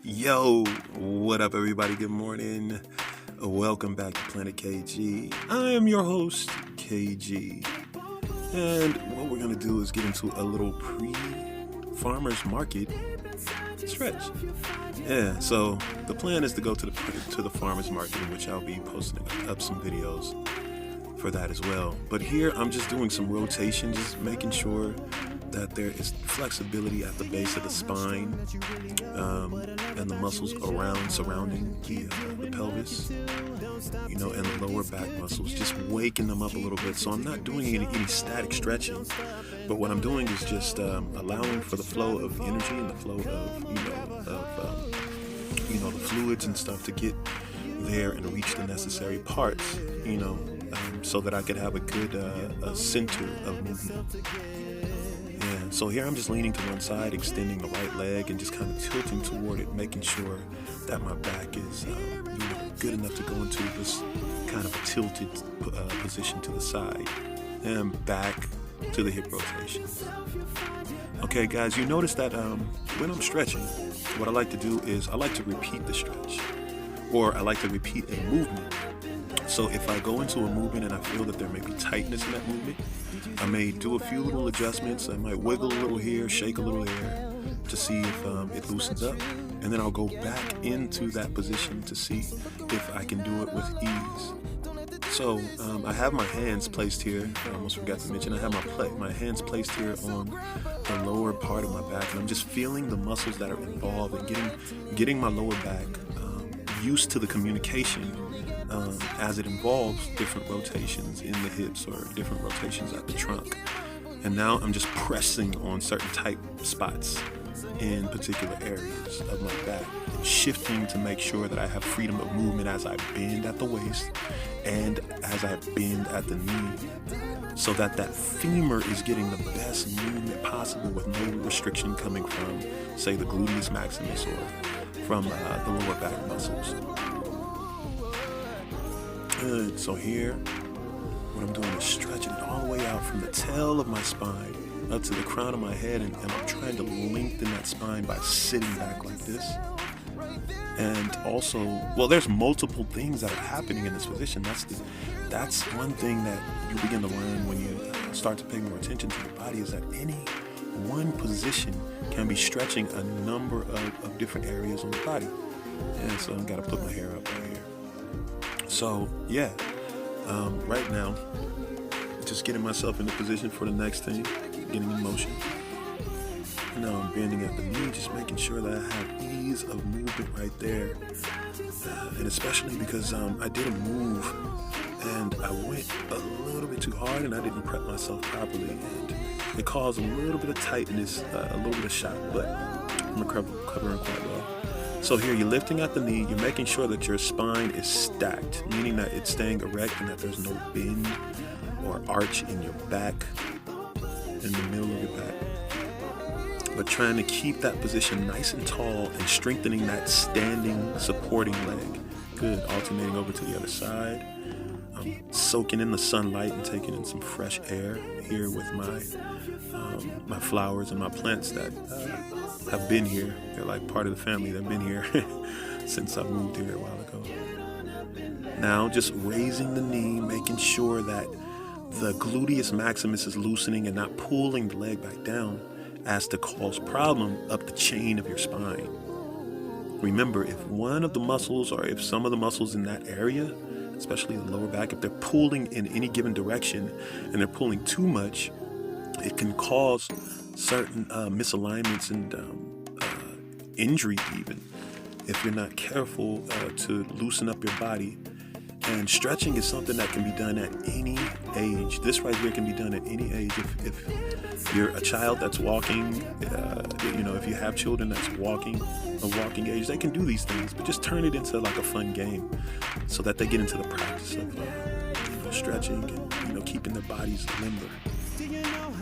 Yo, what up, everybody? Good morning. Welcome back to Planet KG. I am your host, KG. And what we're going to do is get into a little pre-farmer's market stretch. Yeah, so the plan is to go to the farmer's market, in which I'll be posting up some videos for that as well. But here I'm just doing some rotation, just making sure that there is flexibility at the base of the spine and the muscles surrounding the pelvis, and the lower back muscles, just waking them up a little bit. So I'm not doing any static stretching, but what I'm doing is just allowing for the flow of energy and the flow of the fluids and stuff to get there and reach the necessary parts, so that I could have a good center of movement. Yeah, so here I'm just leaning to one side, extending the right leg and just kind of tilting toward it, making sure that my back is good enough to go into this kind of a tilted position to the side and back to the hip rotation. Okay, guys, you notice that when I'm stretching, what I like to do is I like to repeat the stretch, or I like to repeat a movement. So if I go into a movement and I feel that there may be tightness in that movement, I may do a few little adjustments. I might wiggle a little here, shake a little there to see if it loosens up. And then I'll go back into that position to see if I can do it with ease. So I have my hands placed here. I almost forgot to mention I have my hands placed here on the lower part of my back. And I'm just feeling the muscles that are involved and getting my lower back used to the communication as it involves different rotations in the hips or different rotations at the trunk. And now I'm just pressing on certain tight spots in particular areas of my back, and shifting to make sure that I have freedom of movement as I bend at the waist and as I bend at the knee, so that femur is getting the best movement possible with no restriction coming from, say, the gluteus maximus or from the lower back muscles. Good. So here, what I'm doing is stretching it all the way out from the tail of my spine up to the crown of my head, and I'm trying to lengthen that spine by sitting back like this. And also, there's multiple things that are happening in this position. That's one thing that you begin to learn when you start to pay more attention to your body, is that any one position can be stretching a number of different areas on the body. And so I've got to put my hair up right here. So yeah, right now, just getting myself into position for the next thing, getting in motion. Now I'm bending at the knee, just making sure that I have ease of movement right there. And especially because I did a move and I went a little bit too hard and I didn't prep myself properly, and it caused a little bit of tightness, a little bit of shock, but I'm recovering quite well. So here you're lifting at the knee, you're making sure that your spine is stacked, meaning that it's staying erect and that there's no bend or arch in your back, in the middle of your back. But trying to keep that position nice and tall and strengthening that standing supporting leg. Good, alternating over to the other side. I'm soaking in the sunlight and taking in some fresh air here with my flowers and my plants that have been here. They're like part of the family. They've been here since I moved here a while ago. Now just raising the knee, making sure that the gluteus maximus is loosening and not pulling the leg back down as to cause problem up the chain of your spine. Remember, if one of the muscles or if some of the muscles in that area, especially the lower back, if they're pulling in any given direction and they're pulling too much, it can cause certain misalignments and injury even if you're not careful to loosen up your body. And stretching is something that can be done at any age. This right here can be done at any age. If you're a child that's walking, if you have children that's walking age, they can do these things, but just turn it into like a fun game so that they get into the practice of stretching and keeping their bodies limber,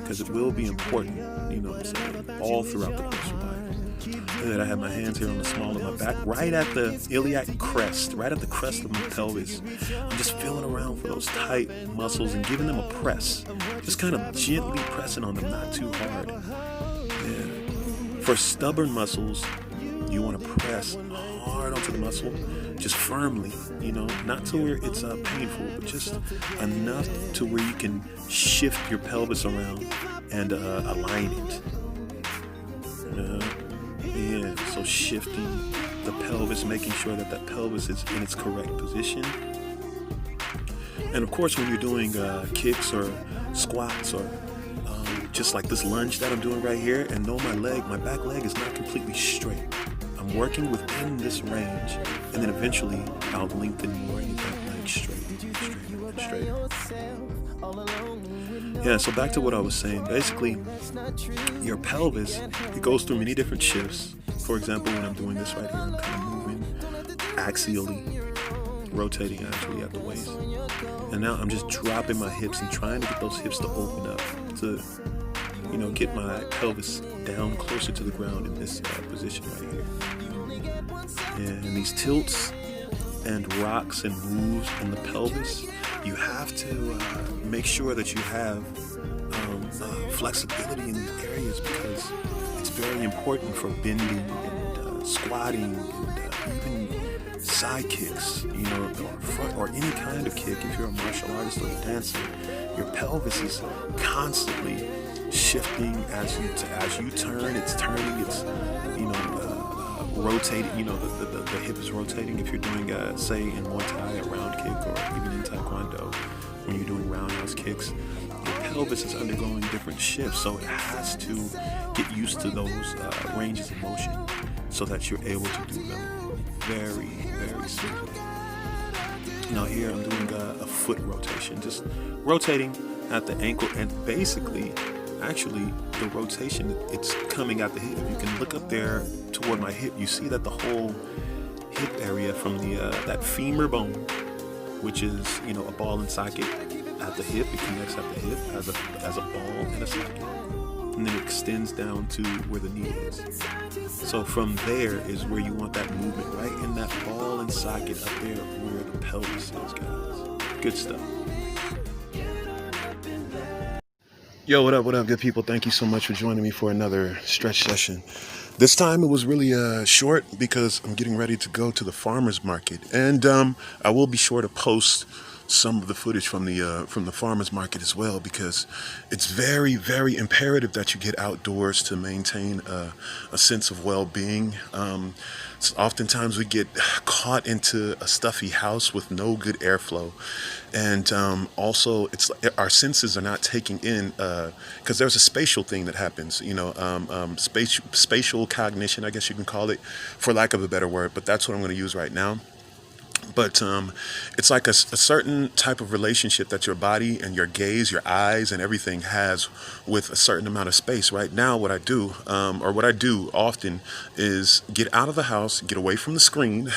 because it will be important, all throughout the course of life. Good. I have my hands here on the small of my back, right at the iliac crest, right at the crest of my pelvis. I'm just feeling around for those tight muscles and giving them a press. Just kind of gently pressing on them, not too hard. Yeah. For stubborn muscles, You want to press hard onto the muscle, just firmly, not to where it's painful, but just enough to where you can shift your pelvis around and align it. Yeah, so shifting the pelvis, making sure that that pelvis is in its correct position. And of course, when you're doing kicks or squats or just like this lunge that I'm doing right here, and know my back leg is not completely straight. I'm working within this range, and then eventually I'll lengthen more and get that leg straight. Yeah, so back to what I was saying. Basically, your pelvis, it goes through many different shifts. For example, when I'm doing this right here, I'm kind of moving axially, rotating actually at the waist. And now I'm just dropping my hips and trying to get those hips to open up to, get my pelvis down closer to the ground in this position right here. And these tilts and rocks and moves in the pelvis, you have to make sure that you have flexibility in these areas, because it's very important for bending and squatting and even side kicks, or front or any kind of kick. If you're a martial artist or a dancer, your pelvis is constantly shifting as you turn. It's turning. It's rotating. The hip is rotating. If you're doing say in Muay Thai a round kick, or even in Taekwondo when you're doing roundhouse kicks, your pelvis is undergoing different shifts, so it has to get used to those ranges of motion so that you're able to do them very, very smoothly. Now here I'm doing a foot rotation, just rotating at the ankle, and basically, actually, the rotation, it's coming at the hip. If you can look up there toward my hip, you see that the whole hip area from that femur bone, which is a ball and socket at the hip, it connects at the hip as a ball and a socket, and then it extends down to where the knee is. So from there is where you want that movement, right in that ball and socket up there where the pelvis is, guys. Good stuff. Yo, what up, good people? Thank you so much for joining me for another stretch session. This time it was really short because I'm getting ready to go to the farmer's market, and I will be sure to post some of the footage from the farmer's market as well, because it's very, very imperative that you get outdoors to maintain a sense of well-being. So oftentimes we get caught into a stuffy house with no good airflow, and also it's our senses are not taking in, because there's a spatial thing that happens, spatial cognition, I guess you can call it, for lack of a better word, but that's what I'm going to use right now. But it's like a certain type of relationship that your body and your gaze, your eyes and everything has with a certain amount of space. Right now, what I do often is get out of the house, get away from the screen,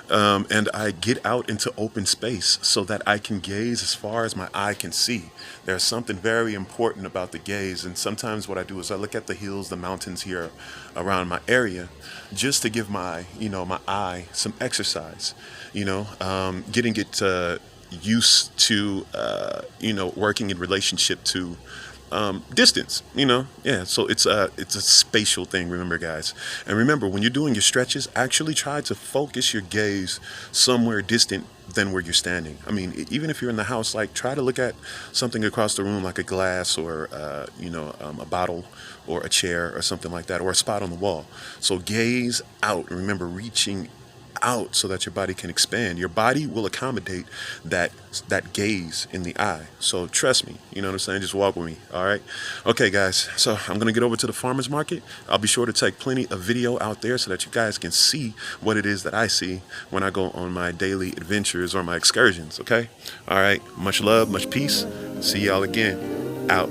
and I get out into open space so that I can gaze as far as my eye can see. There's something very important about the gaze, and sometimes what I do is I look at the hills, the mountains here around my area, just to give my eye some exercise. Getting it used to working in relationship to distance. So it's a spatial thing, remember, guys. And remember, when you're doing your stretches, actually try to focus your gaze somewhere distant than where you're standing. I mean, even if you're in the house, like, try to look at something across the room, like a glass or a bottle or a chair or something like that, or a spot on the wall. So gaze out. Remember, reaching out so that your body can expand. Your body will accommodate that gaze in the eye. So trust me, you know what I'm saying? Just walk with me. All right. Okay, guys. So I'm going to get over to the farmer's market. I'll be sure to take plenty of video out there so that you guys can see what it is that I see when I go on my daily adventures or my excursions. Okay. All right. Much love, much peace. See y'all again. Out.